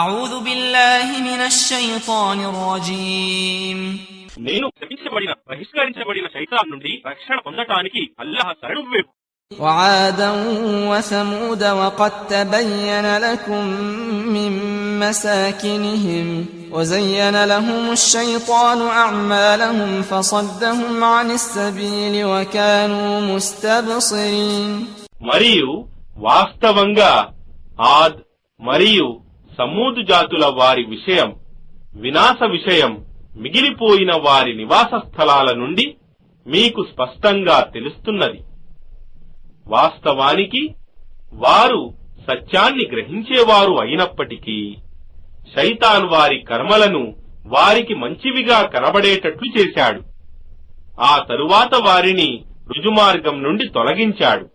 أعوذ بالله من الشيطان الرجيم నేను శపించబడిన బహిష్కరించబడిన శైతాన్ నుండి రక్షణ పొందటానికి అల్లాహ్ శరణు వేపు. وعادا وثمود وقد تبين لكم من مساكنهم وزين لهم الشيطان أعمالهم فصدهم عن السبيل وكانوا مستبصرين. మరియు వాస్తవంగా ఆద్ మరియు సమూదు జాతుల వారి విషయం, వినాశ విషయం మిగిలిపోయిన వారి నివాస స్థలాల నుండి మీకు స్పష్టంగా తెలుస్తున్నది. వాస్తవానికి వారు సత్యాన్ని గ్రహించేవారు అయినప్పటికీ శైతాన్ వారి కర్మలను వారికి మంచివిగా కనబడేటట్లు చేశాడు. ఆ తరువాత వారిని రుజుమార్గం నుండి తొలగించాడు.